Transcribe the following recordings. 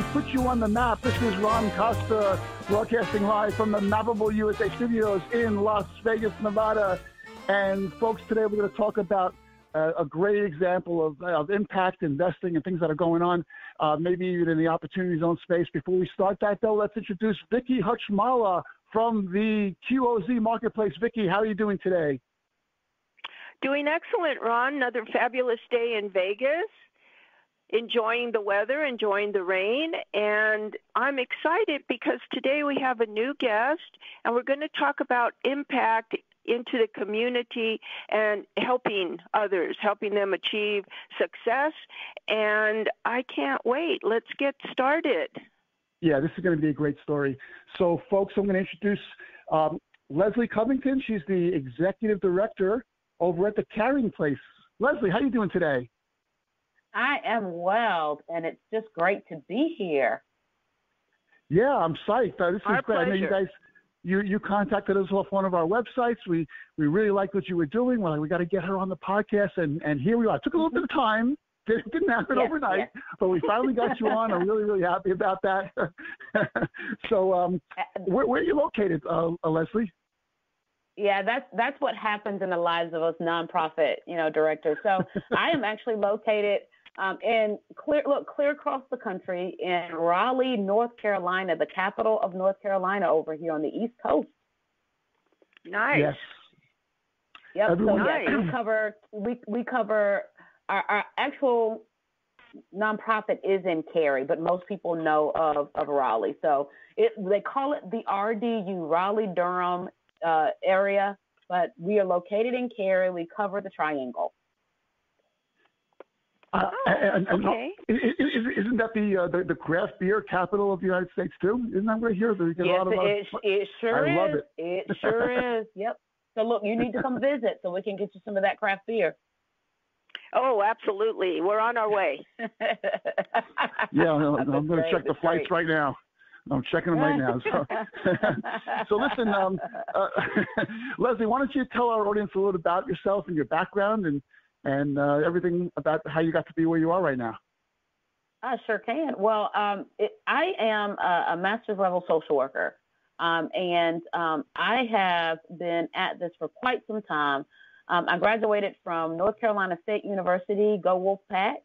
and put you on the map. This is Ron Costa broadcasting live from the Mappable USA Studios in Las Vegas, Nevada. And folks, today we're going to talk about a great example of impact investing and things that are going on, maybe even in the opportunity zone space. Before we start that, though, let's introduce Vicky Hutchmala from the QOZ Marketplace. Vicky, how are you doing today? Doing excellent, Ron. Another fabulous day in Vegas. Enjoying the weather, enjoying the rain, and I'm excited because today we have a new guest, and we're going to talk about impact into the community and helping others, helping them achieve success, and I can't wait. Let's get started. Yeah, this is going to be a great story. So, folks, I'm going to introduce Leslie Covington. She's the Executive Director over at the Carying Place. Leslie, how are you doing today? I am well, and it's just great to be here. Yeah, I'm psyched. This is Our great. pleasure. I know you guys, you contacted us off one of our websites. We really liked what you were doing. We're like, we got to get her on the podcast, and here we are. It took a little bit of time. Didn't happen overnight, but we finally got you on. I'm really, really happy about that. So, where are you located, Leslie? Yeah, that's what happens in the lives of us nonprofit, directors. So I am actually located clear across the country in Raleigh, North Carolina, the capital of North Carolina, over here on the East Coast. Nice. Yes. Yep. Everyone, so yes, we cover our actual nonprofit is in Cary, but most people know of Raleigh. So they call it the RDU, Raleigh Durham area, but we are located in Cary. We cover the Triangle. Okay. Isn't that the craft beer capital of the United States too? Isn't that right here? It sure is. I love it. It sure is. Yep. So look, you need to come visit so we can get you some of that craft beer. Oh, absolutely. We're on our way. Yeah, I'm going to check the flights right now. I'm checking them right now. So listen, Leslie, why don't you tell our audience a little about yourself and your background and everything about how you got to be where you are right now? I sure can. Well, I am a master's level social worker, and I have been at this for quite some time. I graduated from North Carolina State University, go Wolfpack,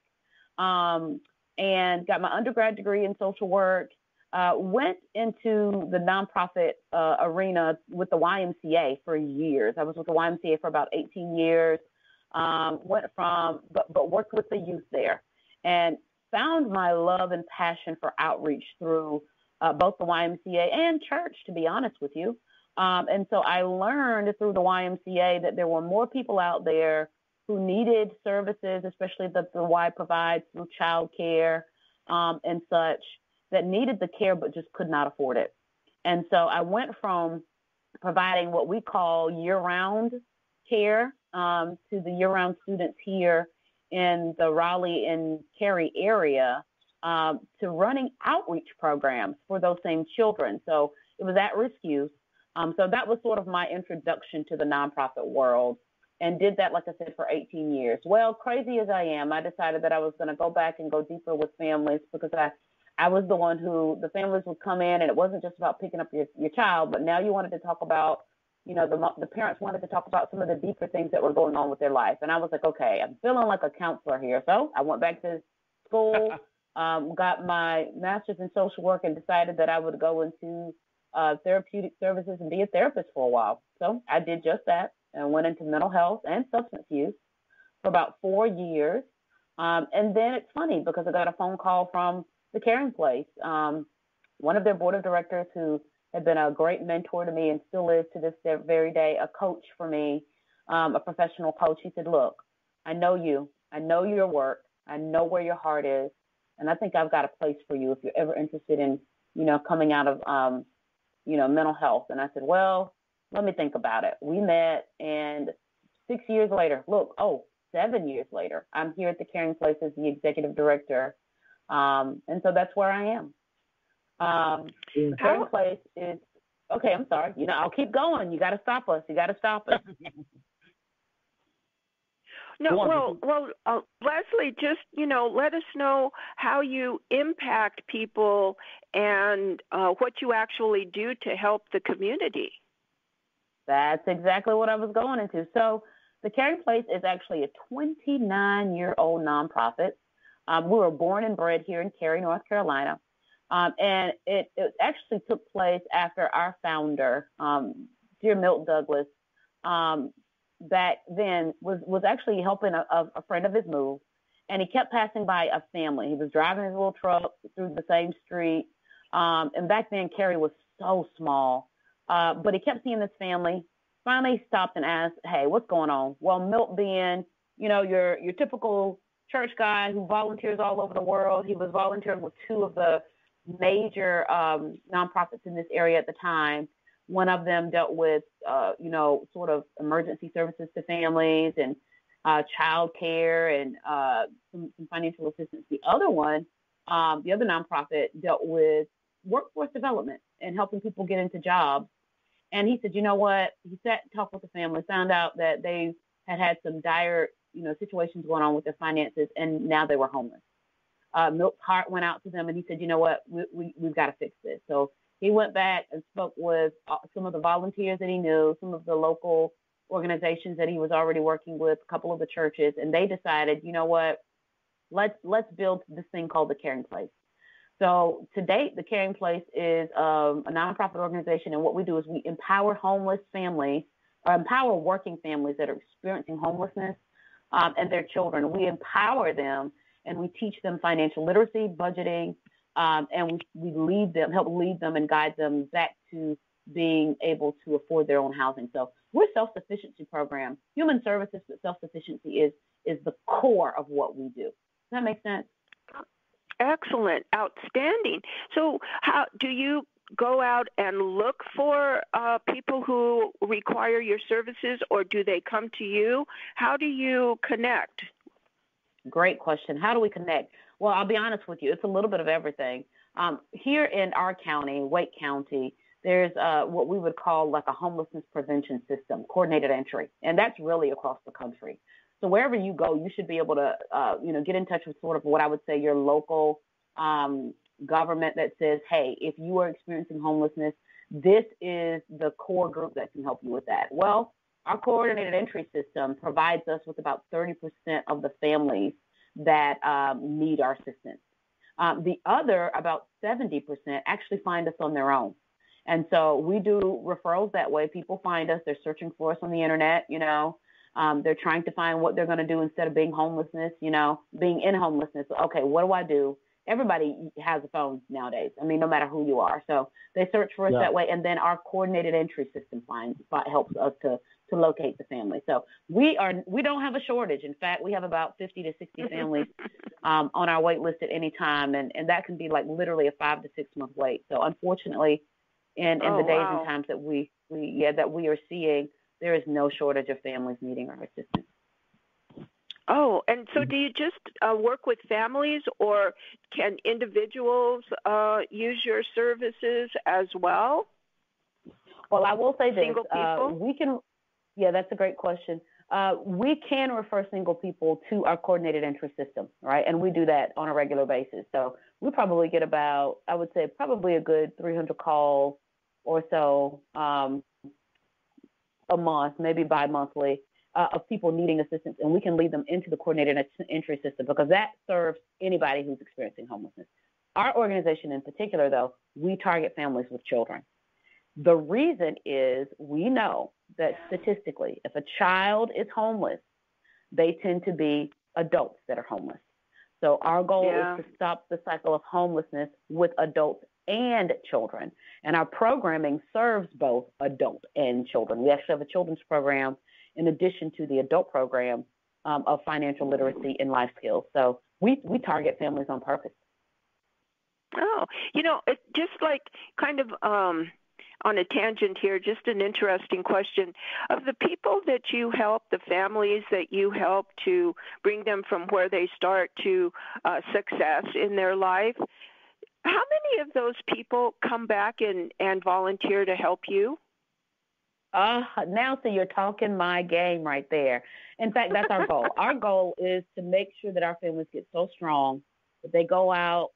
and got my undergrad degree in social work. Went into the nonprofit arena with the YMCA for years. I was with the YMCA for about 18 years. But worked with the youth there, and found my love and passion for outreach through both the YMCA and church, to be honest with you. And so I learned through the YMCA that there were more people out there who needed services, especially that the Y provides through child care and such, that needed the care but just could not afford it. And so I went from providing what we call year-round care to the year-round students here in the Raleigh and Cary area to running outreach programs for those same children. So it was at-risk youth. So that was sort of my introduction to the nonprofit world, and did that, like I said, for 18 years. Well, crazy as I am, I decided that I was going to go back and go deeper with families, because I was the one who the families would come in, and it wasn't just about picking up your child, but now you wanted to talk about, the parents wanted to talk about some of the deeper things that were going on with their life. And I was like, okay, I'm feeling like a counselor here. So I went back to school, got my master's in social work, and decided that I would go into therapeutic services and be a therapist for a while. So I did just that and went into mental health and substance use for about 4 years. And then it's funny because I got a phone call from the Carying Place, one of their board of directors who had been a great mentor to me and still is to this very day, a coach for me, a professional coach. He said, look, I know you. I know your work. I know where your heart is. And I think I've got a place for you if you're ever interested in, coming out of, mental health. And I said, well, let me think about it. We met, and 6 years later, 7 years later, I'm here at the Carying Place as the executive director. And so that's where I am. Carying Place is, okay, I'm sorry. I'll keep going. You got to stop us. No, Leslie, just, let us know how you impact people and what you actually do to help the community. That's exactly what I was going into. So the Carying Place is actually a 29-year-old nonprofit. We were born and bred here in Cary, North Carolina. And it actually took place after our founder, dear Milt Douglas, back then was actually helping a friend of his move. And he kept passing by a family. He was driving his little truck through the same street. And back then, Cary was so small. But he kept seeing this family. Finally, he stopped and asked, "Hey, what's going on?" Well, Milt being, your typical church guy who volunteers all over the world. He was volunteering with two of the major nonprofits in this area at the time. One of them dealt with, sort of emergency services to families and child care and some financial assistance. The other one, the other nonprofit dealt with workforce development and helping people get into jobs. And he said, you know what? He sat and talked with the family, found out that they had some dire, situations going on with their finances, and now they were homeless. Milt's heart went out to them, and he said, you know what? We've got to fix this. So he went back and spoke with some of the volunteers that he knew, some of the local organizations that he was already working with, a couple of the churches, and they decided, you know what? Let's build this thing called the Carying Place. So to date, the Carying Place is a nonprofit organization, and what we do is we empower homeless families, or empower working families that are experiencing homelessness and their children. We empower them, and we teach them financial literacy, budgeting, and we help lead them and guide them back to being able to afford their own housing. So we're a self-sufficiency program. Human services, but self-sufficiency is the core of what we do. Does that make sense? Excellent. Outstanding. So how do you go out and look for people who require your services, or do they come to you? How do you connect? Great question. How do we connect? Well, I'll be honest with you. It's a little bit of everything. Here in our county, Wake County, there's what we would call like a homelessness prevention system, coordinated entry, and that's really across the country. So wherever you go, you should be able to, get in touch with sort of what I would say your local government that says, hey, if you are experiencing homelessness, this is the core group that can help you with that. Well, our coordinated entry system provides us with about 30% of the families that need our assistance. The other, about 70%, actually find us on their own. And so we do referrals that way. People find us. They're searching for us on the internet, they're trying to find what they're going to do instead of being being in homelessness. Okay, what do I do? Everybody has a phone nowadays. I mean, no matter who you are. So they search for us that way. And then our coordinated entry system helps us to locate the family. So we don't have a shortage. In fact, we have about 50 to 60 families on our wait list at any time. And that can be like literally a 5 to 6 month wait. So unfortunately, in the days and times that we are seeing, there is no shortage of families needing our assistance. Oh, and so do you just work with families, or can individuals use your services as well? Well, I will say this. Single people? That's a great question. We can refer single people to our coordinated entry system, right? And we do that on a regular basis. So we probably get about, I would say, probably a good 300 calls or so a month, maybe bi-monthly, of people needing assistance, and we can lead them into the coordinated entry system because that serves anybody who's experiencing homelessness. Our organization in particular, though, we target families with children. The reason is we know that statistically, if a child is homeless, they tend to be adults that are homeless. So our goal is to stop the cycle of homelessness with adults and children. And our programming serves both adult and children. We actually have a children's program in addition to the adult program of financial literacy and life skills. So we target families on purpose. Oh, it's just like kind of on a tangent here, just an interesting question. Of the people that you help, the families that you help to bring them from where they start to success in their life, how many of those people come back and volunteer to help you? Now, so you're talking my game right there. In fact, that's our goal. Our goal is to make sure that our families get so strong that they go out,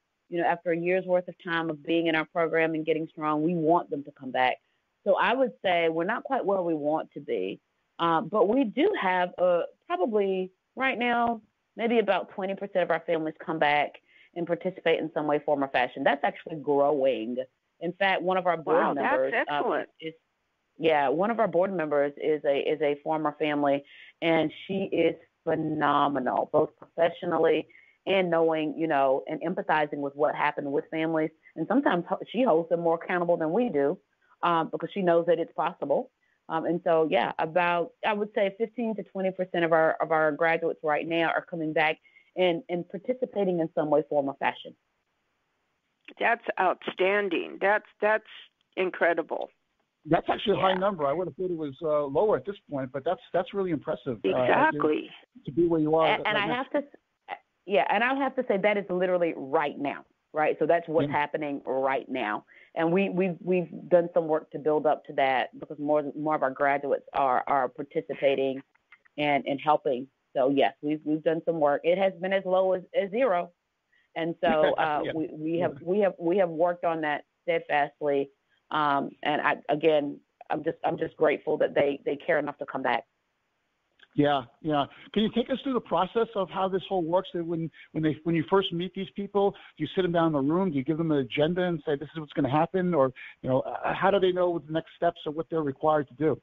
after a year's worth of time of being in our program and getting strong, we want them to come back. So I would say we're not quite where we want to be, but we do have probably right now, maybe about 20% of our families come back and participate in some way, form, or fashion. That's actually growing. In fact, one of our board members that's excellent. one of our board members is a former family, and she is phenomenal, both professionally and knowing, and empathizing with what happened with families. And sometimes she holds them more accountable than we do, because she knows that it's possible. And so, about, I would say 15 to 20% of our graduates right now are coming back and participating in some way, form, or fashion. That's outstanding. That's incredible. That's actually a high number. I would have thought it was lower at this point, but that's really impressive. Exactly. To be where you are. And I have to, and I'll have to say that is literally right now, right? So that's what's happening right now. And we've done some work to build up to that, because more of our graduates are participating and helping. So yes, we've done some work. It has been as low as zero, and so we have worked on that steadfastly. And I'm just grateful that they care enough to come back. Yeah. Can you take us through the process of how this whole works? When you first meet these people, do you sit them down in the room? Do you give them an agenda and say this is what's going to happen, or how do they know what the next steps or what they're required to do?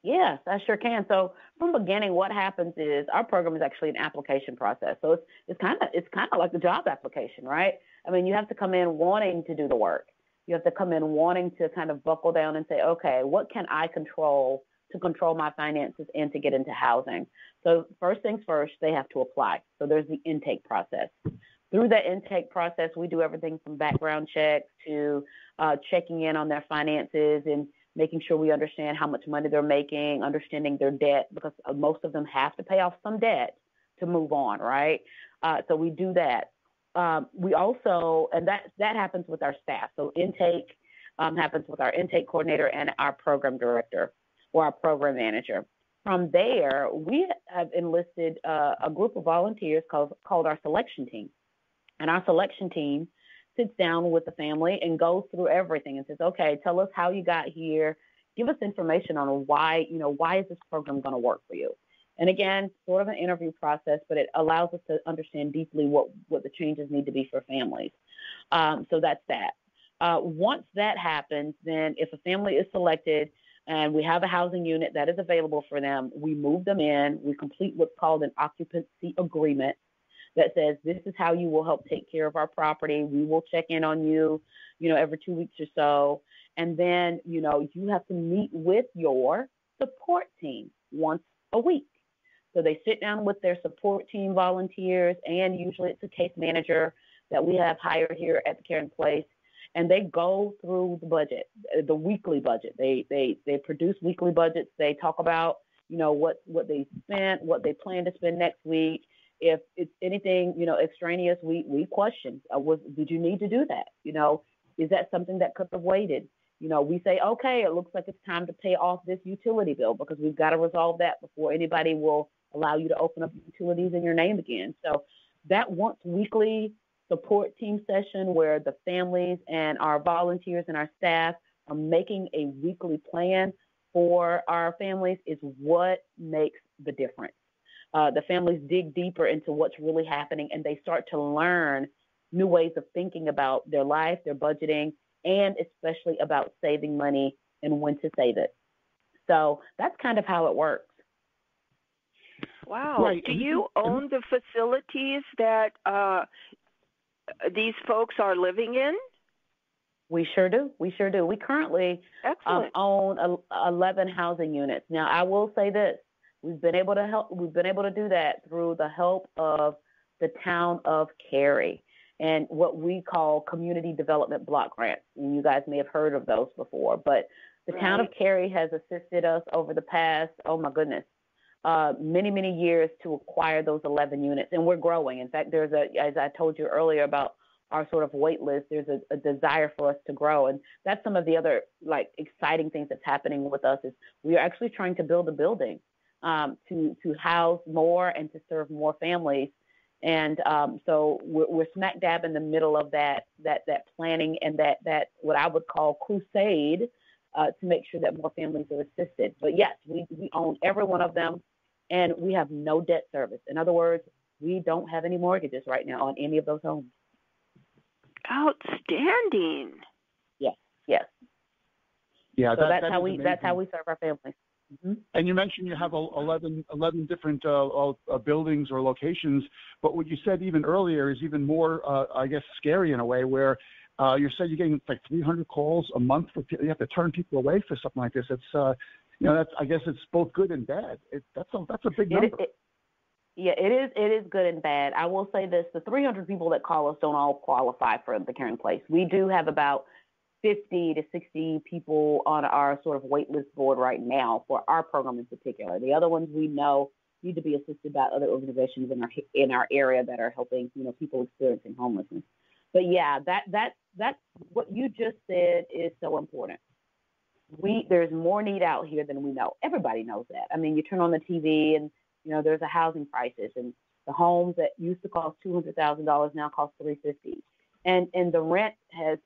Yes, I sure can. So from the beginning, what happens is our program is actually an application process. So it's kind of like a job application, right? I mean, you have to come in wanting to do the work. You have to come in wanting to kind of buckle down and say, okay, what can I control to control my finances and to get into housing? So first things first, they have to apply. So there's the intake process. Through that intake process, we do everything from background checks to checking in on their finances and making sure we understand how much money they're making, understanding their debt, because most of them have to pay off some debt to move on, right? So we do that. We also, and that happens with our staff. So intake happens with our intake coordinator and our program director or our program manager. From there, we have enlisted a group of volunteers called our selection team. And our selection team sits down with the family and goes through everything and says, okay, tell us how you got here. Give us information on why is this program going to work for you? And again, sort of an interview process, but it allows us to understand deeply what the changes need to be for families. So that's that. Once that happens, then if a family is selected and we have a housing unit that is available for them, we move them in. We complete what's called an occupancy agreement that says this is how you will help take care of our property. We will check in on you, every 2 weeks or so. And then, you have to meet with your support team once a week. So they sit down with their support team volunteers, and usually it's a case manager that we have hired here at the Carying Place, and they go through the budget, the weekly budget. They produce weekly budgets. They talk about, what they spent, what they plan to spend next week. If it's anything, extraneous, we question, did you need to do that? Is that something that could have waited? We say, okay, it looks like it's time to pay off this utility bill because we've got to resolve that before anybody will allow you to open up utilities in your name again. So that once weekly support team session where the families and our volunteers and our staff are making a weekly plan for our families is what makes the difference. The families dig deeper into what's really happening, and they start to learn new ways of thinking about their life, their budgeting, and especially about saving money and when to save it. So that's kind of how it works. Wow. Right. Do you own the facilities that these folks are living in? We sure do. We currently own 11 housing units. Now, I will say this. We've been able to do that through the help of the town of Cary and what we call community development block grants. And you guys may have heard of those before, but the town of Cary has assisted us over the past, many, many years to acquire those 11 units, and we're growing. In fact, as I told you earlier about our sort of wait list, there's a desire for us to grow. And that's some of the other like exciting things that's happening with us is we are actually trying to build a building to house more and to serve more families. And so we're smack dab in the middle of that planning and that what I would call crusade to make sure that more families are assisted. But yes, we own every one of them, and we have no debt service. In other words, we don't have any mortgages right now on any of those homes. Outstanding. Yes. Yeah, so that's how we serve our families. Mm-hmm. And you mentioned you have 11 different buildings or locations, but what you said even earlier is even more, I guess, scary in a way, where you said you're getting like 300 calls a month for people. You have to turn people away for something like this. It's that's, I guess it's both good and bad. That's a big number. It is good and bad. I will say this: the 300 people that call us don't all qualify for the Carying Place. We do have about 50 to 60 people on our sort of wait list board right now for our program in particular. The other ones we know need to be assisted by other organizations in our area that are helping people experiencing homelessness. But yeah, that's what you just said is so important. There's more need out here than we know. Everybody knows that. I mean, you turn on the TV and there's a housing crisis, and the homes that used to cost $200,000 now cost $350,000, and the rent has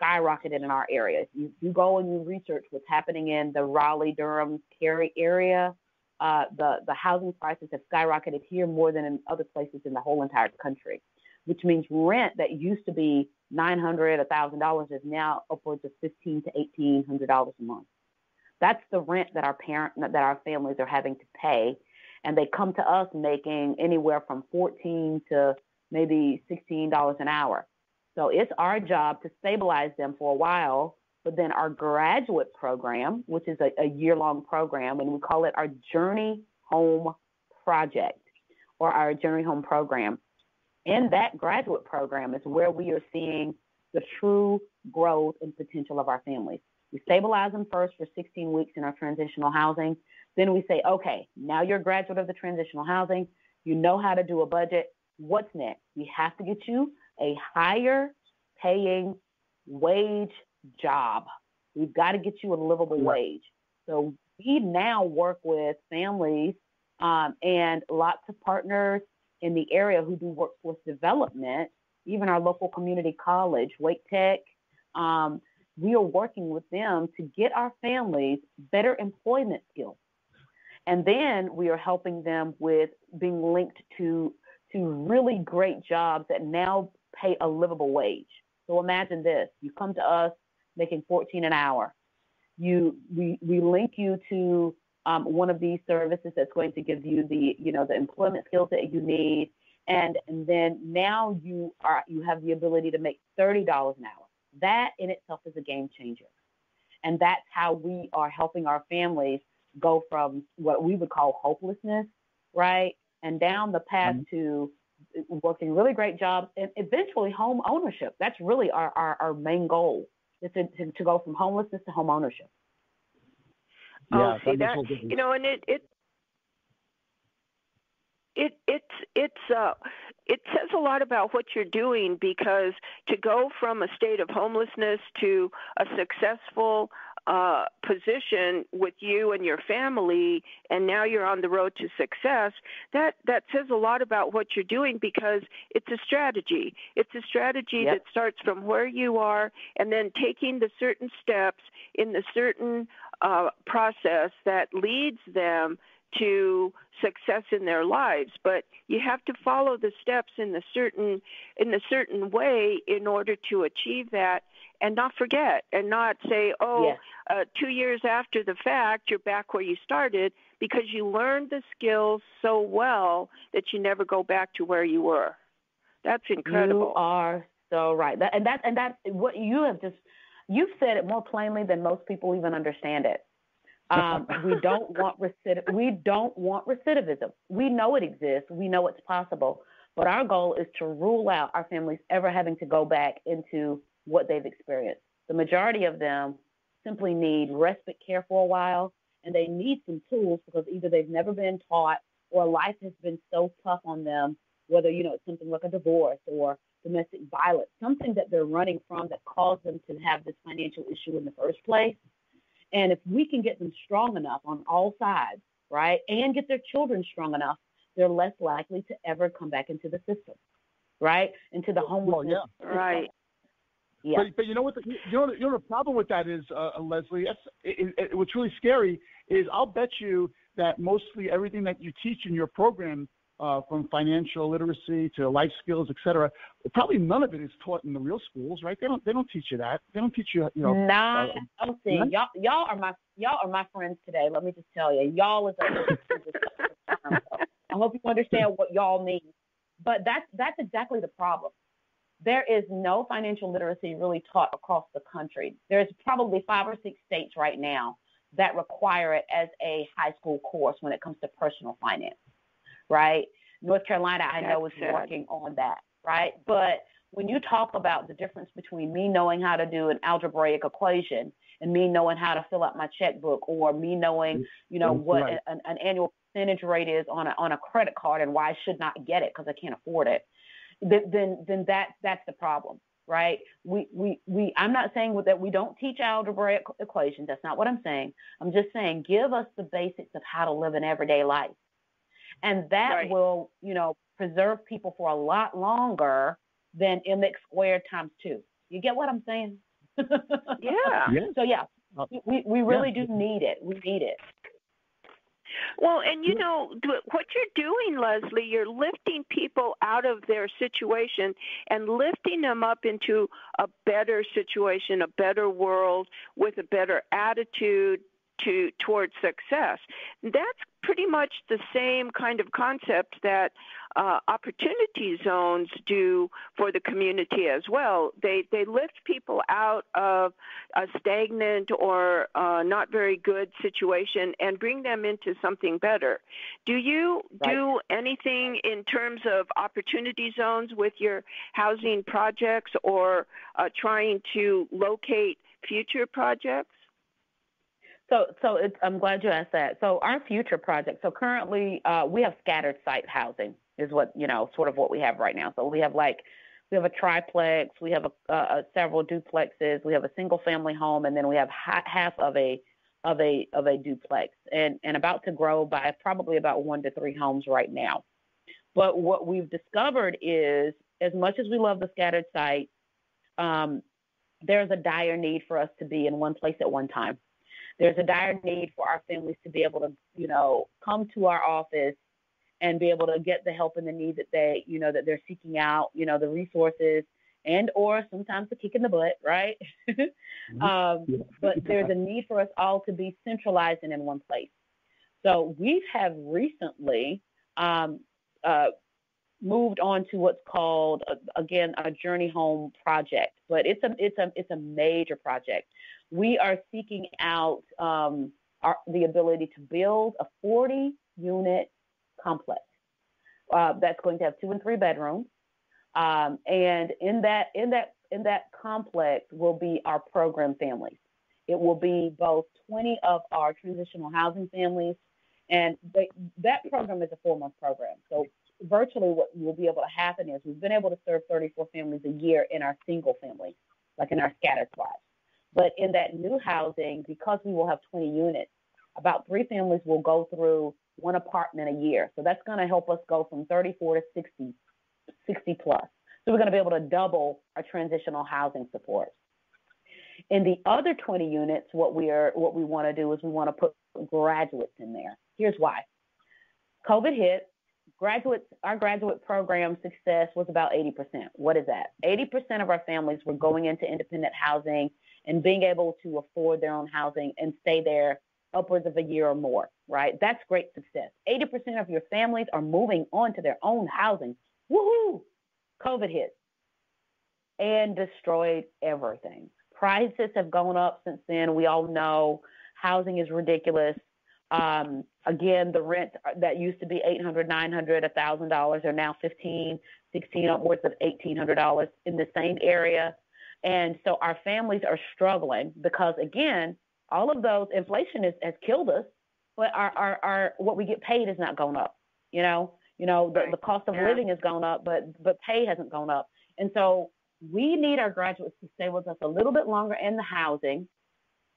skyrocketed in our area. You go and you research what's happening in the Raleigh-Durham, Cary area. The housing prices have skyrocketed here more than in other places in the whole entire country, which means rent that used to be $900, $1,000 is now upwards of $1,500 to $1,800 a month. That's the rent that our families are having to pay, and they come to us making anywhere from $14 to maybe $16 an hour. So it's our job to stabilize them for a while, but then our graduate program, which is a year-long program, and we call it our Journey Home Project or our Journey Home Program. In that graduate program is where we are seeing the true growth and potential of our families. We stabilize them first for 16 weeks in our transitional housing. Then we say, okay, now you're a graduate of the transitional housing. You know how to do a budget. What's next? We have to get you a higher paying wage job. We've got to get you a livable wage. So we now work with families and lots of partners in the area who do workforce development, even our local community college, Wake Tech. We are working with them to get our families better employment skills. And then we are helping them with being linked to really great jobs that now pay a livable wage. So imagine this: you come to us making $14 an hour. We link you to one of these services that's going to give you the employment skills that you need, and then now you have the ability to make $30 an hour. That in itself is a game changer, and that's how we are helping our families go from what we would call hopelessness, right, and down the path to working really great jobs and eventually home ownership. That's really our main goal, is to go from homelessness to home ownership. Yeah, see that, and it says a lot about what you're doing, because to go from a state of homelessness to a successful position with you and your family, and now you're on the road to success, that says a lot about what you're doing, because it's a strategy. It's a strategy that starts from where you are and then taking the certain steps in the certain process that leads them to success in their lives. But you have to follow the steps in a certain way in order to achieve that, and not forget, and not say, 2 years after the fact, you're back where you started, because you learned the skills so well that you never go back to where you were. That's incredible. You are so right. That's what you've said it more plainly than most people even understand it. We don't want recidivism. We know it exists. We know it's possible. But our goal is to rule out our families ever having to go back into what they've experienced. The majority of them simply need respite care for a while, and they need some tools because either they've never been taught or life has been so tough on them, whether, it's something like a divorce or domestic violence, something that they're running from that caused them to have this financial issue in the first place. And if we can get them strong enough on all sides, right, and get their children strong enough, they're less likely to ever come back into the system, right, into the homelessness. Well, yeah. Right. Yeah. But you know what? The problem with that is, Leslie. What's really scary is I'll bet you that mostly everything that you teach in your program, from financial literacy to life skills, et cetera, probably none of it is taught in the real schools, right? They don't teach you that. They don't teach you, Nah, I'll see. Y'all are my friends today. Let me just tell you, y'all is a term. So I hope you understand what y'all mean. But that's exactly the problem. There is no financial literacy really taught across the country. There's probably 5 or 6 states right now that require it as a high school course when it comes to personal finance, right? North Carolina, I know, is working on that, right? But when you talk about the difference between me knowing how to do an algebraic equation and me knowing how to fill out my checkbook, or me knowing, what right. an annual percentage rate is on a credit card and why I should not get it because I can't afford it, then that's the problem, right? I'm not saying that we don't teach algebraic equations. That's not what I'm saying. I'm just saying give us the basics of how to live an everyday life. And that will, preserve people for a lot longer than mx squared times 2. You get what I'm saying? Yeah. So, we really do need it. We need it. Well, and what you're doing, Leslie, you're lifting people out of their situation and lifting them up into a better situation, a better world with a better attitude towards success. That's pretty much the same kind of concept that opportunity zones do for the community as well. They lift people out of a stagnant or not very good situation and bring them into something better. Do you do anything in terms of opportunity zones with your housing projects, or trying to locate future projects? So I'm glad you asked that. So our future projects, so currently we have scattered site housing is what, sort of what we have right now. So we have a triplex, we have several duplexes, we have a single family home, and then we have half of a duplex, and about to grow by probably about 1 to 3 homes right now. But what we've discovered is, as much as we love the scattered site, there's a dire need for us to be in one place at one time. There's a dire need for our families to be able to, come to our office and be able to get the help and the need that that they're seeking out, the resources and or sometimes the kick in the butt, right? But there's a need for us all to be centralized and in one place. So we have recently moved on to what's called, again, a Journey Home project, but it's a major project. We are seeking out the ability to build a 40-unit complex that's going to have 2 and 3 bedrooms, and in that complex will be our program families. It will be both 20 of our transitional housing families, and that program is a 4-month program. So virtually what will be able to happen is we've been able to serve 34 families a year in our single family, like in our scattered plots. But in that new housing, because we will have 20 units, about 3 families will go through 1 apartment a year. So that's going to help us go from 34 to 60 plus. So we're going to be able to double our transitional housing support. In the other 20 units, what we want to do is we want to put graduates in there. Here's why. COVID hit. Our graduate program success was about 80%. What is that? 80% of our families were going into independent housing and being able to afford their own housing and stay there upwards of a year or more, right? That's great success. 80% of your families are moving on to their own housing. Woohoo! COVID hit and destroyed everything. Prices have gone up since then. We all know housing is ridiculous. Again, the rent that used to be $800, $900, $1,000 are now $1,500, $1,600, upwards of $1,800 in the same area. And so our families are struggling because, again, all of those inflation has killed us, but our what we get paid has not gone up. The cost of living has gone up, but pay hasn't gone up. And so we need our graduates to stay with us a little bit longer in the housing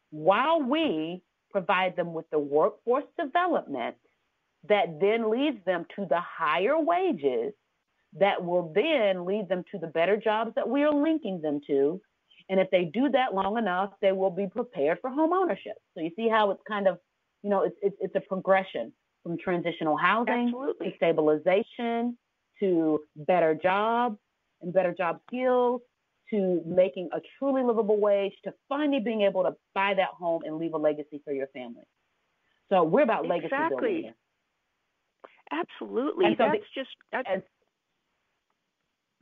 while we provide them with the workforce development that then leads them to the higher wages that will then lead them to the better jobs that we are linking them to. And if they do that long enough, they will be prepared for home ownership. So you see how it's kind of, it's a progression from transitional housing Absolutely. to stabilization to better jobs and better job skills to making a truly livable wage to finally being able to buy that home and leave a legacy for your family. So we're about legacy building here. Absolutely. And so that's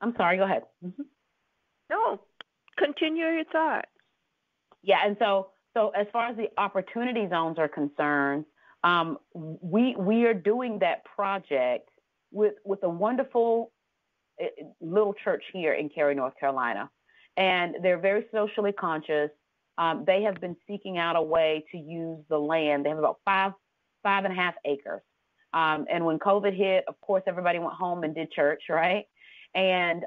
I'm sorry, go ahead. Mm-hmm. No, continue your thought. Yeah, and so as far as the opportunity zones are concerned, we are doing that project with a wonderful little church here in Cary, North Carolina, and they're very socially conscious. They have been seeking out a way to use the land. They have about 5.5 acres. And when COVID hit, of course, everybody went home and did church, right? And,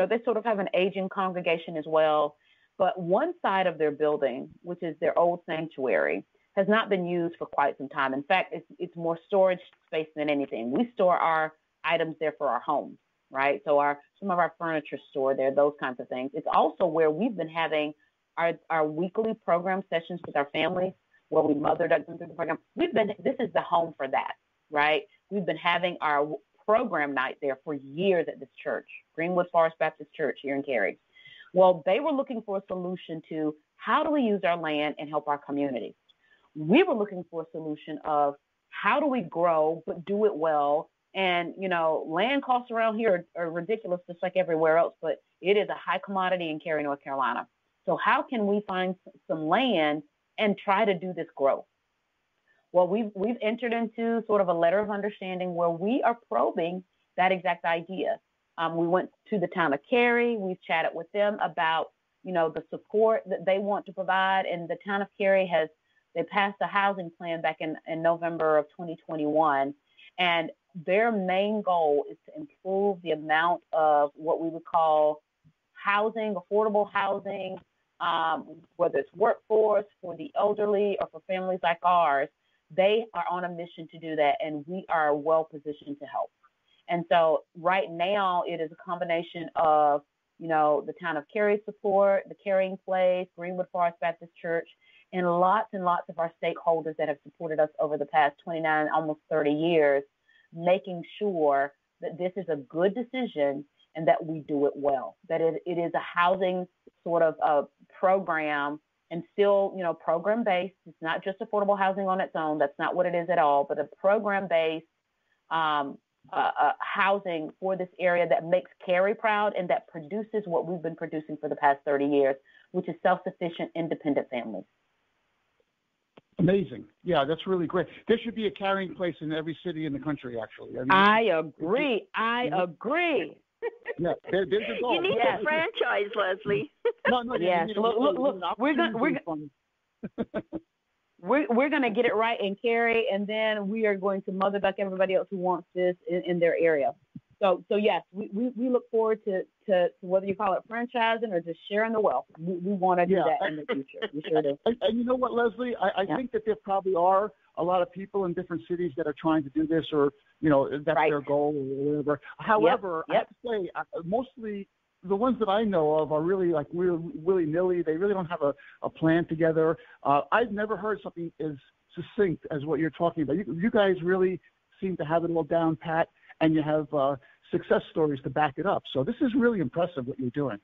they sort of have an aging congregation as well. But one side of their building, which is their old sanctuary, has not been used for quite some time. In fact, it's more storage space than anything. We store our items there for our homes, right? So some of our furniture stored there, those kinds of things. It's also where we've been having our weekly program sessions with our families, where we mothered them through the program. This is the home for that, right? We've been having our program night there for years at this church, Greenwood Forest Baptist Church here in Cary. Well, they were looking for a solution to how do we use our land and help our community. We were looking for a solution of how do we grow but do it well. And, land costs around here are ridiculous, just like everywhere else, but it is a high commodity in Cary, North Carolina. So how can we find some land and try to do this growth? Well, we've entered into sort of a letter of understanding where we are probing that exact idea. We went to the town of Cary. We've chatted with them about, the support that they want to provide. And the town of Cary they passed a housing plan back in November of 2021. And their main goal is to improve the amount of what we would call housing, affordable housing, whether it's workforce for the elderly or for families like ours. They are on a mission to do that, and we are well positioned to help. And so right now it is a combination of, the town of Cary support, the Carying Place, Greenwood Forest Baptist Church, and lots of our stakeholders that have supported us over the past 29, almost 30 years, making sure that this is a good decision and that we do it well, that it is a housing sort of a program and still, program-based. It's not just affordable housing on its own. That's not what it is at all, but a program-based housing for this area that makes Cary proud and that produces what we've been producing for the past 30 years, which is self-sufficient, independent families. Amazing. Yeah, that's really great. There should be a Carying Place in every city in the country, actually. I agree. Yeah, there's a goal. You need a franchise, Leslie. No. Yes. Look. We're going to get it right in Cary, and then we are going to mother duck everybody else who wants this in their area. So yes, we look forward to whether you call it franchising or just sharing the wealth. We want to do that in the future. We sure do. And you know what, Leslie? I think that there probably are a lot of people in different cities that are trying to do this, or that's their goal or whatever. However, I have to say, mostly the ones that I know of are really like willy-nilly. They really don't have a plan together. I've never heard something as succinct as what you're talking about. You guys really seem to have it all down pat, and you have success stories to back it up. So this is really impressive what you're doing.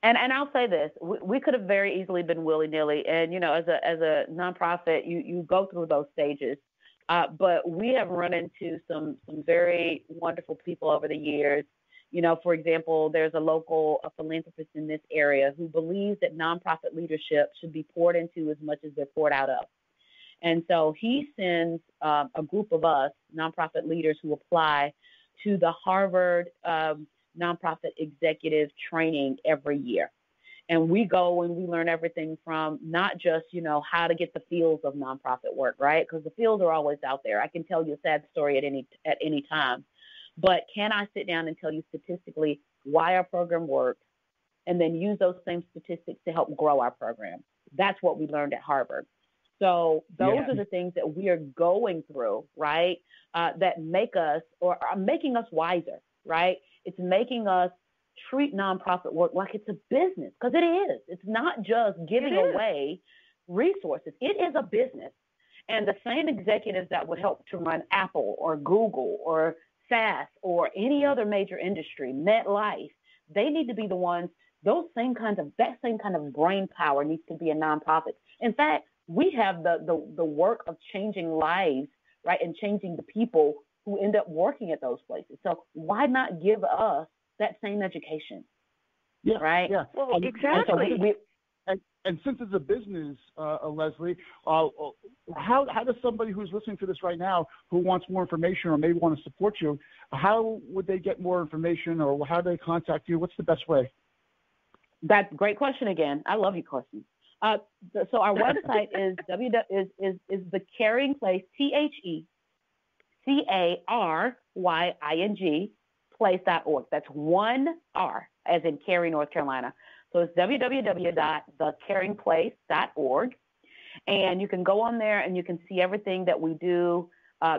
And I'll say this: we could have very easily been willy-nilly. And as a nonprofit, you go through those stages. But we have run into some very wonderful people over the years. For example, there's a philanthropist in this area who believes that nonprofit leadership should be poured into as much as they're poured out of. And so he sends a group of us, nonprofit leaders, who apply to the Harvard nonprofit executive training every year. And we go and we learn everything from not just, how to get the feels of nonprofit work, right? Because the feels are always out there. I can tell you a sad story at any time. But can I sit down and tell you statistically why our program works, and then use those same statistics to help grow our program. That's what we learned at Harvard. So those are the things that we are going through, right, that make us or are making us wiser, right? It's making us treat nonprofit work like it's a business, because it is. It's not just giving away resources. It is a business. And the same executives that would help to run Apple or Google or SAS or any other major industry, MetLife, they need to be the ones, that same kind of brain power needs to be in nonprofits. In fact, we have the work of changing lives, right, and changing the people who end up working at those places. So why not give us that same education? Yeah, right? Yeah. Well, exactly. And since it's a business, Leslie, how does somebody who's listening to this right now who wants more information or maybe want to support you, how would they get more information, or how do they contact you? What's the best way? That's a great question again. I love your questions. So our website is the Carying Place, TheCarying place.org. That's one R, as in Cary, North Carolina. So it's www.thecaryingplace.org. And you can go on there and you can see everything that we do.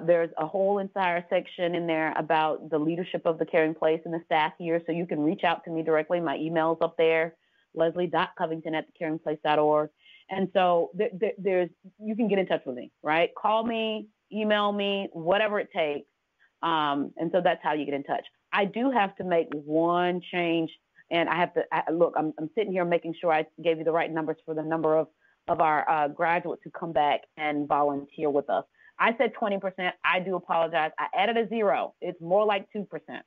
There's a whole entire section in there about the leadership of the Carying Place and the staff here. So you can reach out to me directly. My email's up there, leslie.covington@thecaryingplace.org. And so you can get in touch with me, right? Call me, email me, whatever it takes. And so that's how you get in touch. I do have to make one change, and I'm sitting here making sure I gave you the right numbers for the number of our graduates who come back and volunteer with us. I said 20%. I do apologize. I added a 0. It's more like 2%.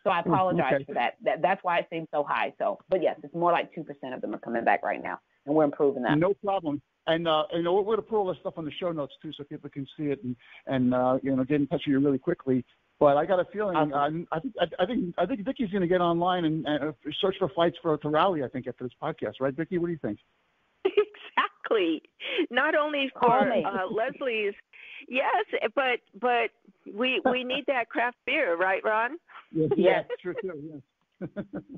So I apologize for that. That's why it seems so high. So, but yes, it's more like 2% of them are coming back right now, and we're improving that. No problem. And we're going to put all this stuff on the show notes too, so people can see it and get in touch with you really quickly. But I got a feeling I think Vicky's going to get online and search for flights to Raleigh. I think after this podcast, right, Vicky? What do you think? Exactly. Not only for Leslie's, yes, but we need that craft beer, right, Ron? Yes, true too. Yes.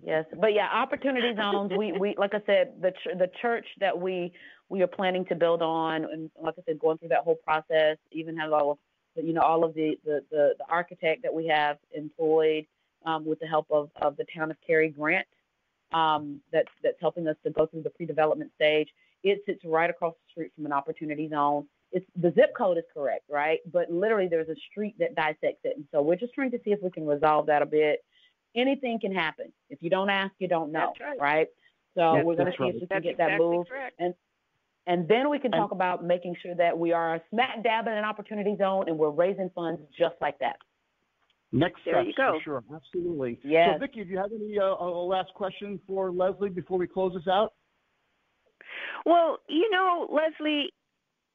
Yes, but yeah, opportunity zones. We like I said, the church that we are planning to build on, and like I said, going through that whole process, even have all of the architect that we have employed with the help of the Town of Cary grant that's helping us to go through the pre-development stage. It sits right across the street from an opportunity zone. The zip code is correct, right? But literally there's a street that dissects it, and so we're just trying to see if we can resolve that a bit. Anything can happen. If you don't ask, you don't know, right? So we're going to see if we can get that moved. And then we can talk about making sure that we are smack dab in an opportunity zone and we're raising funds just like that. Next steps, there you go. For sure. Absolutely. Yes. So, Vicki, do you have any last question for Leslie before we close this out? Well, Leslie,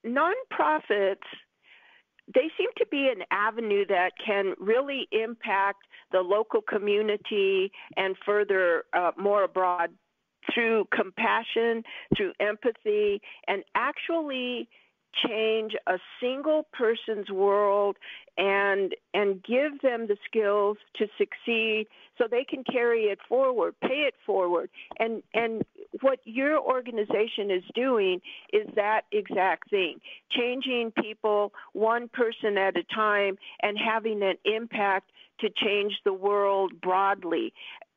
nonprofits, they seem to be an avenue that can really impact the local community and further more abroad through compassion, through empathy, and actually change a single person's world and give them the skills to succeed so they can carry it forward, pay it forward. And what your organization is doing is that exact thing, changing people one person at a time and having an impact to change the world broadly.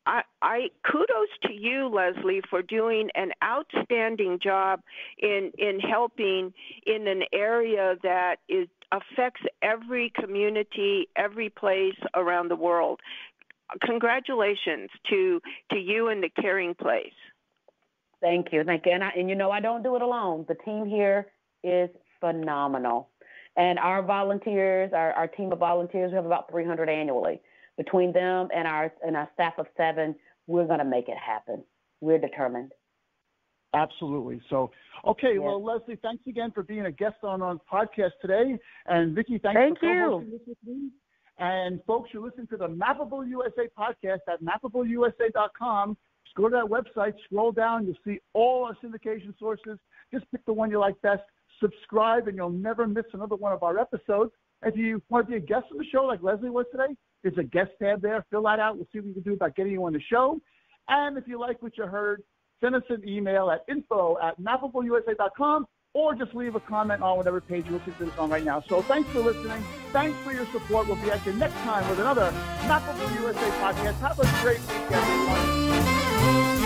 I kudos to you, Leslie, for doing an outstanding job in helping in an area that affects every community, every place around the world. Congratulations to you and the Carying Place. Thank you. And I don't do it alone. The team here is phenomenal. And our volunteers, our team of volunteers, we have about 300 annually. Between them and our staff of 7, we're going to make it happen. We're determined. Absolutely. So, okay. Yes. Well, Leslie, thanks again for being a guest on our podcast today. And Vicki, thanks for co-hosting this with me. And folks, you're listening to the Mappable USA podcast at mappableusa.com. Just go to that website, scroll down, you'll see all our syndication sources. Just pick the one you like best, subscribe, and you'll never miss another one of our episodes. If you want to be a guest on the show like Leslie was today, There's a guest tab there. Fill that out. We'll see what we can do about getting you on the show. And if you like what you heard, send us an email at info@napabusa.com or just leave a comment on whatever page you're listening to this on right now. So thanks for listening. Thanks for your support. We'll be at you next time with another Napa USA podcast. Have a great week, everyone.